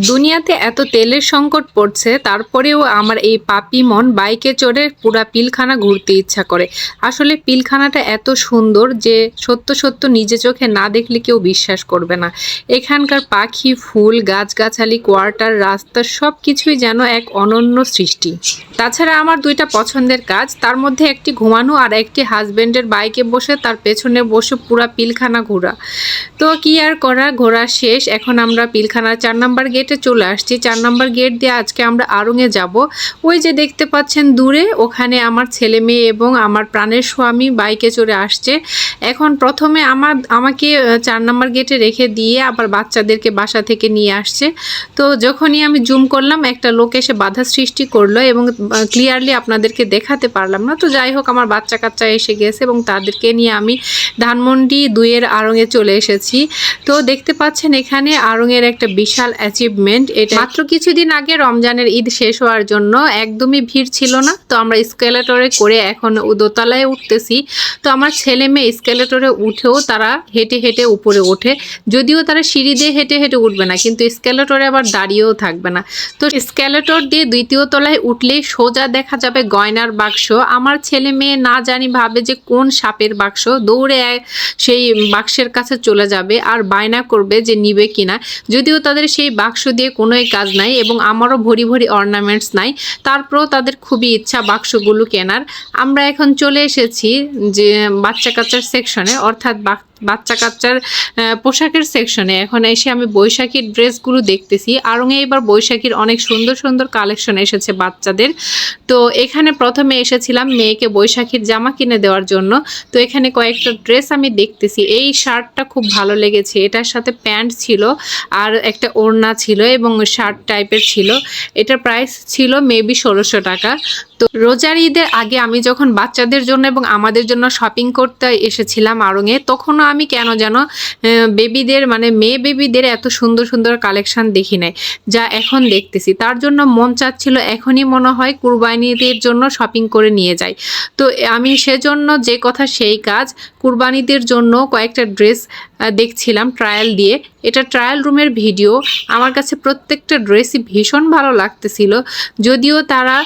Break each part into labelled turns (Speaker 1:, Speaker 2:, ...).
Speaker 1: দুনিয়াতে এত তেলের সংকট পড়ছে, তারপরেও আমার এই পাপি মন বাইকে চড়ে পুরা পিলখানা ঘুরতে ইচ্ছা করে। আসলে পিলখানাটা এত সুন্দর যে সত্য সত্য নিজে চোখে না দেখলে কেউ বিশ্বাস করবে না। এখানকার পাখি, ফুল, গাছগাছালি, কোয়ার্টার, রাস্তা সব কিছুই যেন এক অনন্য সৃষ্টি। তাছাড়া আমার দুইটা পছন্দের কাজ, তার মধ্যে একটি ঘুমানো আর একটি হাজবেন্ডের বাইকে বসে তার পেছনে বসে পুরা পিলখানা ঘোরা। তো কি আর করা, ঘোরা শেষ। এখন আমরা পিলখানার 4 নম্বর গেটে চলে আসছি। 4 নম্বর গেট দিয়ে আজকে আমরা আড়ংয়ে যাব। ওই যে দেখতে পাচ্ছেন দূরে, ওখানে আমার ছেলে মেয়ে এবং আমার প্রাণের স্বামী বাইকে চড়ে আসছে। এখন প্রথমে আমাকে 4 নম্বর গেটে রেখে দিয়ে আবার বাচ্চাদেরকে বাসা থেকে নিয়ে আসছে। তো যখনই আমি জুম করলাম, একটা লোক এসে বাধা সৃষ্টি করলো এবং ক্লিয়ারলি আপনাদেরকে দেখাতে পারলাম না। তো যাই হোক, আমার বাচ্চা কাচ্চা এসে গেছে এবং তাদেরকে নিয়ে আমি ধানমন্ডি 2-এর আড়ংয়ে চলে এসেছি। তো দেখতে পাচ্ছেন এখানে আড়ংয়ের একটা বিশাল অ্যাচিভমেন্ট। এটা মাত্র কিছুদিন আগে রমজানের ঈদ শেষ হওয়ার জন্য একদমই ভিড় ছিল না। তো আমরা স্কেলেটরে করে এখন দোতলায় উঠতেছি। তো আমার ছেলে মেয়ে স্কেলেটরে উঠেও তারা হেঁটে হেঁটে উপরে ওঠে। যদিও তারা সিঁড়ি দিয়ে হেঁটে হেঁটে উঠবে না, কিন্তু স্কেলেটরে আবার দাঁড়িয়েও থাকবে না। তো স্কেলেটর দিয়ে 2য় তলায় উঠলেই সোজা দেখা যাবে গয়নার বাক্স। আমার ছেলে মেয়ে না জানি ভাবে যে কোন সাপের বাক্স, দৌড়ে সেই বাক্সের কাছে চলে যাবে আর বায়না করবে যে নিবে কিনা। যদিও তাদের সেই বাক্স দিয়ে কোনোই কাজ নাই এবং আমারও ভরি ভরি অর্নামেন্টস নাই, তারপরেও তাদের খুবই ইচ্ছা বাক্সগুলো কেনার। আমরা এখন চলে এসেছি যে বাচ্চা কাচ্চার সেকশনে, অর্থাৎ বাচ্চা কাচ্চার পোশাকের সেকশনে। এখন এসে আমি বৈশাখীর ড্রেসগুলো দেখতেছি। আড়ংয়ে এবার বৈশাখীর অনেক সুন্দর সুন্দর কালেকশন এসেছে বাচ্চাদের। তো এখানে প্রথমে এসেছিলাম মেয়েকে বৈশাখীর জামা কিনে দেওয়ার জন্য। তো এখানে কয়েকটা ড্রেস আমি দেখতেছি। এই শার্টটা খুব ভালো লেগেছে, এটার সাথে প্যান্ট ছিল আর একটা ওড়না ছিল এবং শার্ট টাইপের ছিল। এটার প্রাইস ছিল মেবি 1600 টাকা। তো রোজার ঈদের আগে আমি যখন বাচ্চাদের জন্য এবং আমাদের জন্য শপিং করতে এসেছিলাম আড়ংয়ে, তখনও আমি কেন যেন বেবিদের মানে মেয়ে বেবিদের এত সুন্দর সুন্দর কালেকশন দেখি নাই যা এখন দেখতেছি। তার জন্য মন চাচ্ছিল এখনই মনে হয় কুরবানিদের জন্য শপিং করে নিয়ে যাই। তো আমি সেজন্য যে কথা সেই কাজ, কুরবানিদের জন্য কয়েকটা ড্রেস দেখছিলাম ট্রায়াল দিয়ে। এটা ট্রায়াল রুমের ভিডিও। আমার কাছে প্রত্যেকটা ড্রেসই ভীষণ ভালো লাগতেছিল। যদিও তারা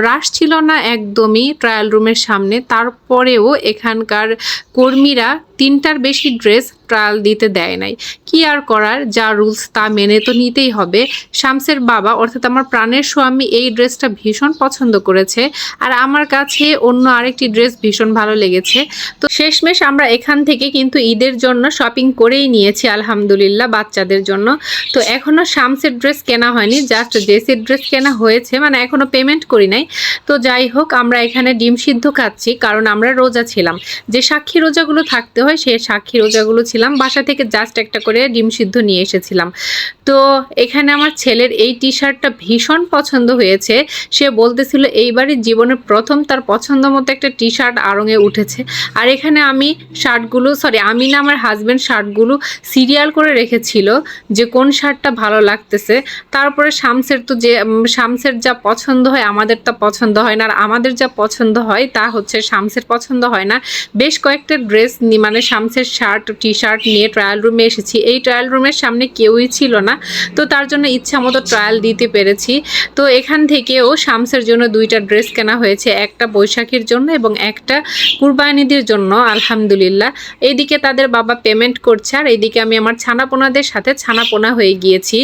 Speaker 1: রাশ ছিল না একদমই ট্রায়াল রুমের সামনে, তারপরেও এখানকার কর্মীরা 3টার বেশি ড্রেস ট্রায়াল দিতে দেয় নাই। কি আর করার, যা রুলস তা মেনে তো নিতেই হবে। শামসের বাবা অর্থাৎ আমার প্রাণের স্বামী এই ড্রেসটা ভীষণ পছন্দ করেছে আর আমার কাছে অন্য আরেকটি ড্রেস ভীষণ ভালো লেগেছে। তো শেষমেশ আমরা এখান থেকে কিন্তু ঈদের জন্য শপিং করেই নিয়েছি আলহামদুলিল্লাহ বাচ্চাদের জন্য। তো এখনও শামসের ড্রেস কেনা হয়নি, জাস্ট জেসির ড্রেস কেনা হয়েছে, মানে এখনও পেমেন্ট করি নাই। তো যাই হোক, আমরা এখানে ডিম সিদ্ধ খাচ্ছি কারণ আমরা রোজা ছিলাম। যে সাক্ষী রোজাগুলো থাকতে হয় সেই সাক্ষী রোজাগুলো ছিলাম। বাসা থেকে জাস্ট একটা করে ডিম সিদ্ধ নিয়ে এসেছিলাম। তো এখানে আমার ছেলের এই টি শার্টটা ভীষণ পছন্দ হয়েছে। সে বলতেছিল এইবারই জীবনের প্রথম তার পছন্দ মতো একটা টি শার্ট আড়ংয়ে উঠেছে। আর এখানে আমি শার্টগুলো আমি না আমার হাজব্যান্ড শার্টগুলো সিরিয়াল করে রেখেছিল যে কোন শার্টটা ভালো লাগতেছে। তারপরে শামসের যা পছন্দ হয় আমাদের তা পছন্দ হয় না, আর আমাদের যা পছন্দ হয় তা হচ্ছে শামসের পছন্দ হয় না। বেশ কয়েকটা ড্রেস মানে শামসের শার্ট টি শার্ট নিয়ে ট্রায়াল রুমে এসেছি। এই ট্রায়াল রুমের সামনে কেউই ছিল না, তো তার জন্য ইচ্ছা মতো ট্রায়াল দিতে পেরেছি। তো এখান থেকেও শামসের জন্য 2টা ড্রেস কেনা হয়েছে, একটা বৈশাখীর জন্য এবং একটা কুরবানিদের জন্য আলহামদুলিল্লাহ। এইদিকে তাদের বাবা পেমেন্ট করছে আর এইদিকে আমি আমার ছানাপোনাদের সাথে ছানাপোনা হয়ে গিয়েছি।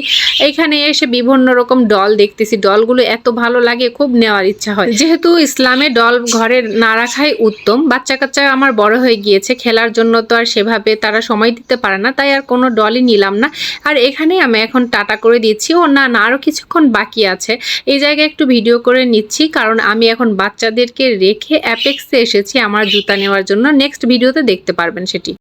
Speaker 1: এখানে এসে বিভিন্ন রকম ডল দেখতেছি। ডলগুলো এত ভালো লাগে, খুব নেওয়ার ইচ্ছা হয়। যেহেতু ইসলামে ডল ঘরে না রাখাই উত্তম। বাচ্চা কাচ্চা আমার বড় হয়ে গিয়েছে, খেলার জন্য তো আর সেভাবে তারা সময় দিতে পারে না, তাই আর কোনো ডলই নিলাম না। আর এখানে আমি এখন টাটা করে দিচ্ছি। ও না না, আরও কিছুক্ষণ বাকি আছে। এই জায়গায় একটু ভিডিও করে নিচ্ছি কারণ আমি এখন বাচ্চাদেরকে রেখে অ্যাপেক্সে এসেছি আমার জুতা নেওয়ার জন্য। নেক্সট ভিডিওতে দেখতে পারবেন সেটি।